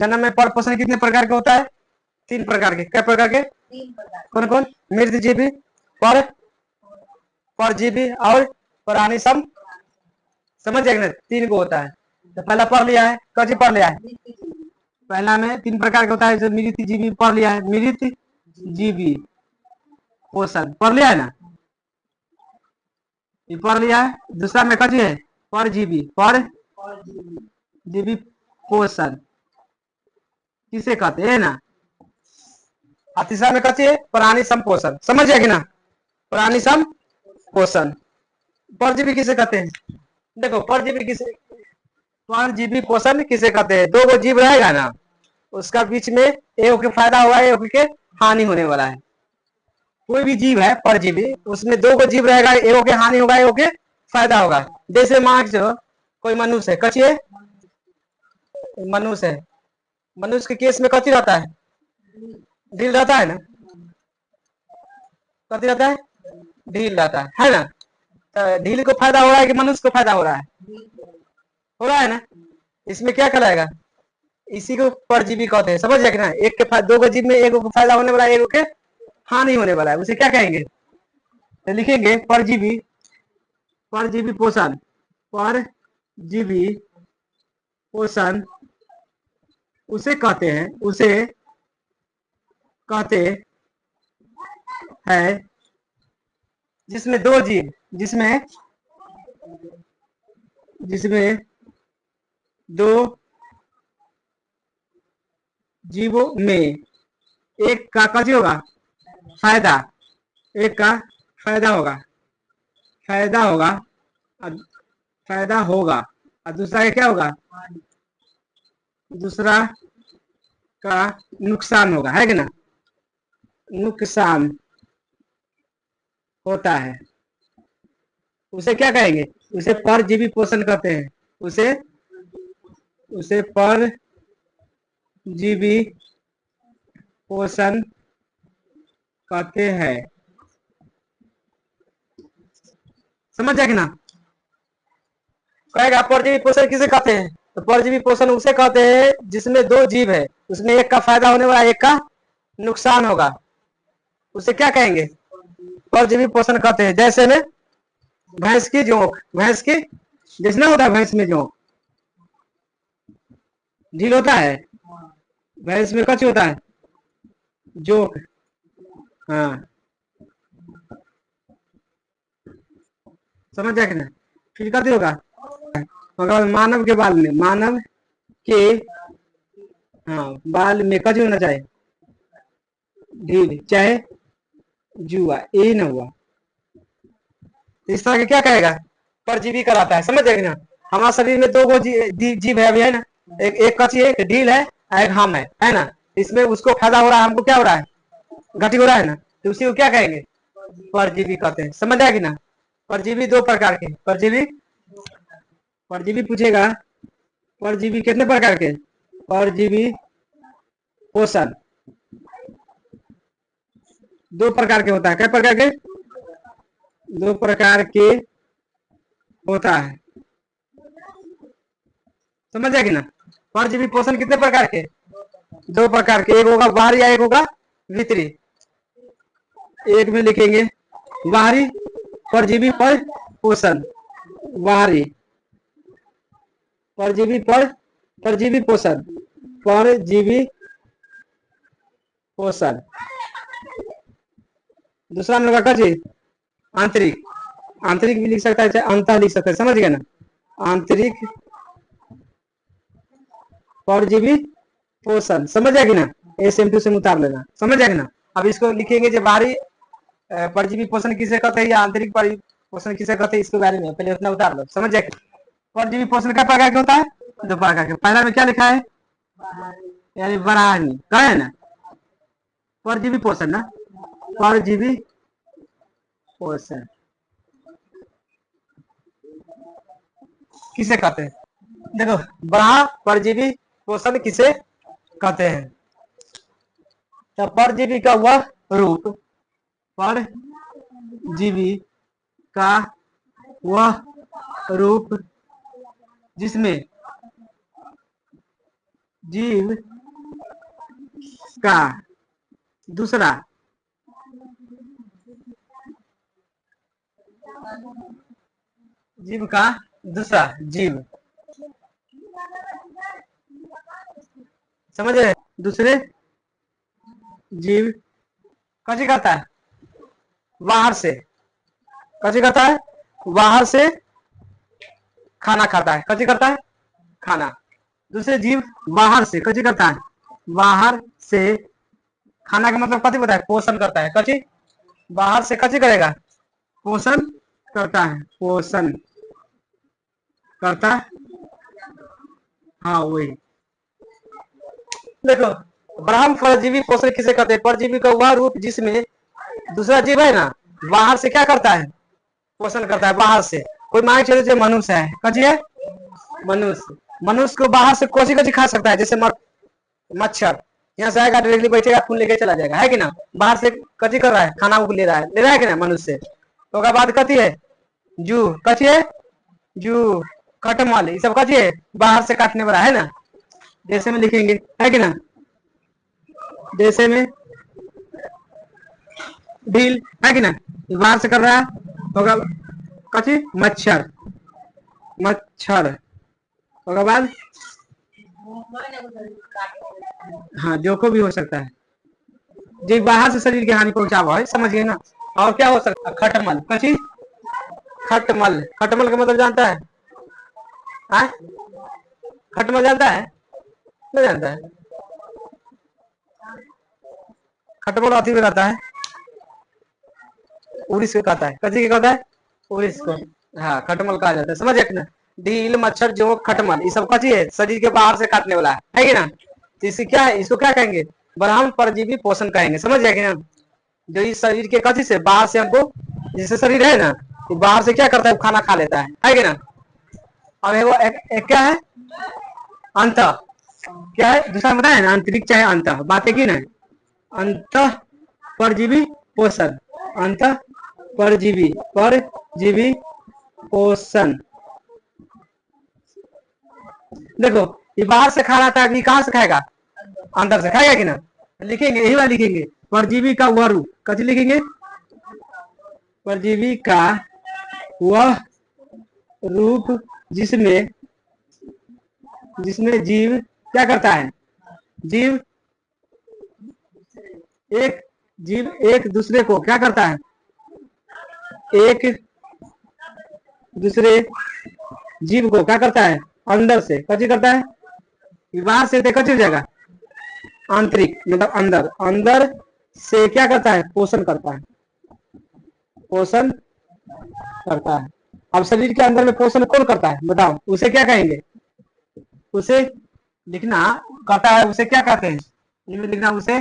जन्म में पर पोषण कितने प्रकार के होता है? 3 प्रकार के। क्या प्रकार के? 3 प्रकार। कौन कौन? मृतजीवी, परजीवी और प्राणी सम। समझ जाएगा ना? 3 को होता है। तो पहला पढ़ लिया है, कौन पढ़ लिया है? पहला में 3 प्रकार का होता है, जो मृतजीवी पढ़ लिया है, मृतजीवी पोषण पढ़ लिया है ना, ये पढ़ लिया है। दूसरा में कौन है? परजीवी, परजीवी पोषण किसे कहते हैं ना। और तीसरा में कौन है? प्राणी संपोषण। समझ जाएगी ना? प्राणी संपोषण परजीवी किसे कहते हैं? देखो परजीवी पोषण किसे कहते हैं? 2 जीव रहेगा ना, उसका बीच में एक के फायदा हुआ है, एक के हानि होने वाला है। कोई भी जीव है परजीवी, उसमें 2 जीव रहेगा, एक के हानि होगा, एक के फायदा होगा। जैसे मान जो कोई मनुष्य है, कचिए मनुष्य है, मनुष्य के केस में कथी रहता है? ढील रहता है ना, कथी रहता है? ढील रहता है ना। तो ढील को फायदा हो रहा है कि मनुष्य को फायदा हो रहा है? हो रहा है ना। इसमें क्या कहलाएगा? इसी को परजीवी कहते हैं। समझ जाएगा ना? एक के 2 जीव में एक को फायदा होने वाला है, एक के हानि होने वाला है, उसे क्या कहेंगे? तो लिखेंगे परजीवी, परजीवी पोषण, परजीवी पोषण उसे कहते हैं, उसे कहते हैं जिसमें 2 जीव, जिसमें 2 जीवों में एक का कथी होगा? फायदा, एक का फायदा होगा, फायदा होगा और दूसरा का क्या होगा? दूसरा का नुकसान होगा, है कि ना? नुकसान होता है, उसे क्या कहेंगे? उसे परजीवी पोषण कहते हैं। उसे परजीवी पोषण कहते हैं। समझ जाएगी ना? कहेगा परजीवी पोषण किसे कहते हैं? तो परजीवी पोषण उसे कहते हैं जिसमें 2 जीव है, उसमें एक का फायदा होने वाला, एक का नुकसान होगा, उसे क्या कहेंगे? परजीवी पोषण कहते हैं। जैसे में भैंस की जोंक, भैंस की जैसे ना होता है, भैंस में जोंक ढील होता है, भैंस में कच होता है, जोंक। हाँ, समझ जाएगा ना? फिर कथी होगा? मानव के बाल में, मानव के हाँ बाल में कच होना चाहिए, ढील, चाहे जुआ, ये ना हुआ। इस तरह के क्या कहेगा? परजीवी कराता है। समझ जाएगी ना? हमारे शरीर में 2 जीव है अभी, है ना। एक कची है, एक ढील है, एक हम है ना। इसमें उसको फायदा हो रहा है, हमको क्या हो रहा है? घटी हो रहा है ना। तो उसी को क्या कहेंगे? परजीवी कहते हैं। समझ जाएगी ना? परजीवी 2 प्रकार के। परजीवी पूछेगा, परजीवी कितने प्रकार के? परजीवी पोषण 2 प्रकार के होता है। क्या प्रकार के? 2 प्रकार के होता है। समझ जाएगी ना? परजीवी पोषण कितने प्रकार के? 2 प्रकार के। एक होगा बाहरी, एक होगा भीतरी। एक में लिखेंगे बाहरी परजीवी पर पोषण, बाहरी परजीवी पोषण, परजीवी पोषण। दूसरा नंबर का चीज आंतरिक, आंतरिक भी लिख सकता है, चाहे अंत लिख सकता है। समझ गया ना? आंतरिक परजीवी पोषण। समझ जाएगी ना? SM2 से उतार लेना। समझ जाएगी ना? अब इसको लिखेंगे जो बाहरी परजीवी पोषण किसे कहते हैं या आंतरिक पोषण किसे कहते हैं, इसके बारे में पहले उतना उतार लो। समझ जाएगी? परजीवी पोषण का प्रकार क्या होता है? 2 प्रकार के। पहला में क्या लिखा है? यानी बराहनी कहा है ना, परजीवी पोषण ना, परजीवी पोषण किसे कहते हैं? देखो बड़ा परजीवी पोषण किसे कहते हैं? तो परजीवी का वह रूप, परजीवी का वह रूप जिसमें जीव का दूसरा जीव का दूसरा जीव, समझ रहे, दूसरे जीव कथी करता है, बाहर से कथी करता है, बाहर से खाना खाता है, कथी करता है, खाना। दूसरे जीव बाहर से कथी करता है, बाहर से खाना का मतलब कथी बताए, पोषण करता है, कथी बाहर से कथी करेगा, पोषण करता है, पोषण करता, हाँ वही। देखो ब्रह्म परजीवी पोषण किसे कहते हैं, परजीवी का वह रूप जिसमें दूसरा जीव है ना, बाहर से क्या करता है, पोषण करता है बाहर से। कोई मान के चलो मनुष्य है, कथी है, मनुष्य, मनुष्य को बाहर से कोसी कथी खा सकता है, जैसे मच्छर यहाँ से आएगा डायरेक्टली बैठेगा खून लेके चला जाएगा, है कि ना, बाहर से कथी कर रहा है, खाना को ले रहा है कि ना मनुष्य। तो उसके बाद कथी है, जू कथी है, जू खटमल, ये सब कथी है, बाहर से काटने वाला, है ना। जैसे में लिखेंगे, है कि ना, जैसे में ढील, है कि ना, बाहर से कर रहा है, होगा कथी, मच्छर, मच्छर, उसके बाद हाँ जो को भी हो सकता है, जो बाहर से शरीर की हानि पहुंचावा है, समझ गए ना। और क्या हो सकता है, खटमल, कथी, खटमल, खटमल का मतलब जानता है, खटमल जानता है, नहीं जानता है, खटमल अथी में रहता है, उड़ीस को कहता है, कथी के कहता है, उड़ीस को, हाँ खटमल कहा जाता है, समझ गए ना। ढील, मच्छर, जो खटमल, ये सब कथी है, शरीर के बाहर से काटने वाला है कि ना। तो इसे क्या है, इसको क्या कहेंगे, ब्रह्म परजीवी पोषण कहेंगे, समझ गए कि ना। जो इस शरीर के कथी से बाहर से हमको, जैसे शरीर है ना, तो बाहर से क्या करता है, खाना खा लेता है कि ना। अब एक क्या है, अंत, क्या है दूसरा बताया ना, आंतरिक चाहे अंत, बातें की ना, अंत परजीवी पोषण, अंत परजीवी, परजीवी पोषण। देखो ये बाहर से खा रहा था, अभी कहां से खाएगा, अंदर से खाएगा कि ना। लिखेंगे यही वाला लिखेंगे, परजीवी का वह रूप, कथी लिखेंगे, परजीवी का वह रूप जिसमें, जिसमें जीव क्या करता है, जीव एक, जीव एक दूसरे को क्या करता है, एक दूसरे जीव को क्या करता है, अंदर से कथी करता है, बाहर से कथी हो जाएगा, आंतरिक मतलब अंदर, अंदर से क्या करता है, पोषण करता है, पोषण करता है। अब शरीर के अंदर में पोषण कौन करता है बताओ, उसे क्या कहेंगे, उसे लिखना, कहता है उसे क्या कहते हैं, लिखना, उसे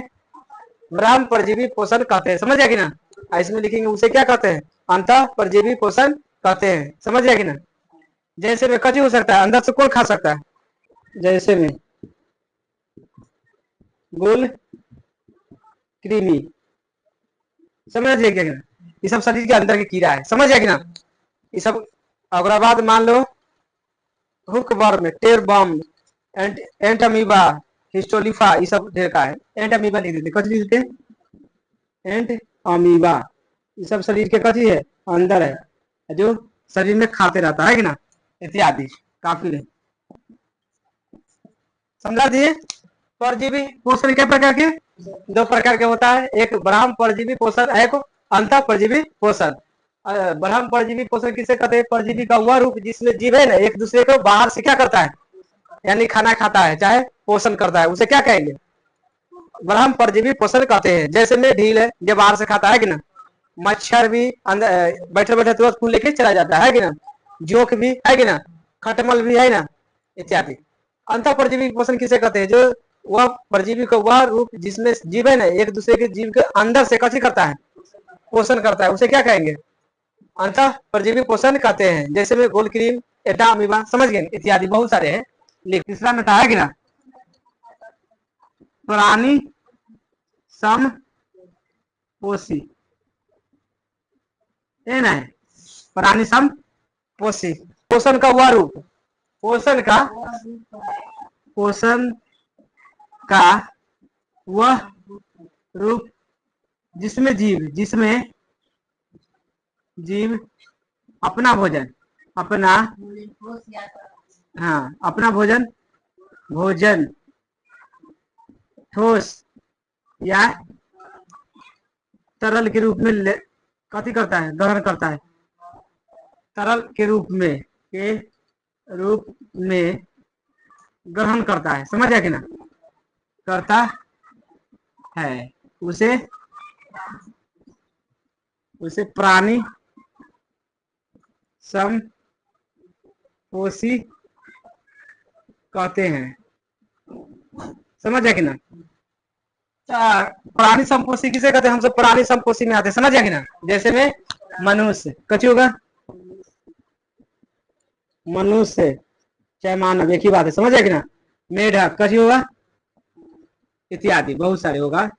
ब्रह्म परजीवी पोषण कहते हैं, समझ गया कि ना। इसमें लिखेंगे उसे क्या कहते हैं, अंत परजीवी पोषण कहते हैं, समझ गया कि ना। जैसे में कथी हो सकता है, अंदर से कौन खा सकता है, जैसे में गोल कृमि, समझ गया क्या, ये सब शरीर के अंदर के कीड़ा है, समझ गया कि ना। ये सब अगर बाद मान लो हुक वर्म, टेर बम, एंट अमीबा, हिस्टोलिफा, ये सब ढेर का है। एंट अमीबा लिख देते, कथी लिख देते, एंट अमीबा, ये सब शरीर के कथी है, अंदर है, जो शरीर में खाते रहता है कि ना, इत्यादि काफी है, समझा दिए। परजीवी पोषण क्या प्रकार के, दो प्रकार के होता है, एक ब्रह्म परजीवी पोषण, एक अंत परजीवी पोषण। ब्रह्म परजीवी पोषण किसे कहते हैं, परजीवी का वह रूप जिसमें जीव है ना, एक दूसरे को बाहर से क्या करता है, यानी खाना खाता है चाहे पोषण करता है, उसे क्या कहेंगे, ब्रह्म परजीवी पोषण कहते हैं। जैसे में ढील है, जो बाहर से खाता है कि ना, मच्छर भी अंदर बैठे बैठे तुरंत खून लेके चला जाता है कि ना, जोक भी है कि ना, खटमल भी है ना, इत्यादि। अंत परजीवी पोषण किसे कहते हैं, जो वह परजीवी का वह रूप जिसमें जीव है ना, एक दूसरे के जीव के अंदर से कथी करता है, पोषण करता है, उसे क्या कहेंगे, अंत परजीवी पोषण कहते हैं। जैसे में गोल क्रीम, एटा अमीबा, समझ गए, इत्यादि बहुत सारे हैं। तीसरा में था है कि ना, प्राणी समपोषी, ये ना है, प्राणी समपोषी, पोषण का वह रूप, पोषण का, पोषण का वह रूप जिसमें जीव अपना भोजन अपना भोजन ठोस या तरल के रूप में कथी करता है, ग्रहण करता है, तरल के रूप में ग्रहण करता है। समझ गया कि ना, करता है, उसे प्राणी समपोषी कहते हैं। समझ गया कि ना, प्राणी संपोषी किसे कहते हैं, हम सब प्राणी संपोषी में आते हैं। समझ गया कि ना, जैसे में मनुष्य कच्ची होगा, मनुष्य चाहे मानव एक ही बात है। समझ गया कि ना, मेढक कच्ची होगा, इत्यादि बहुत सारे होगा।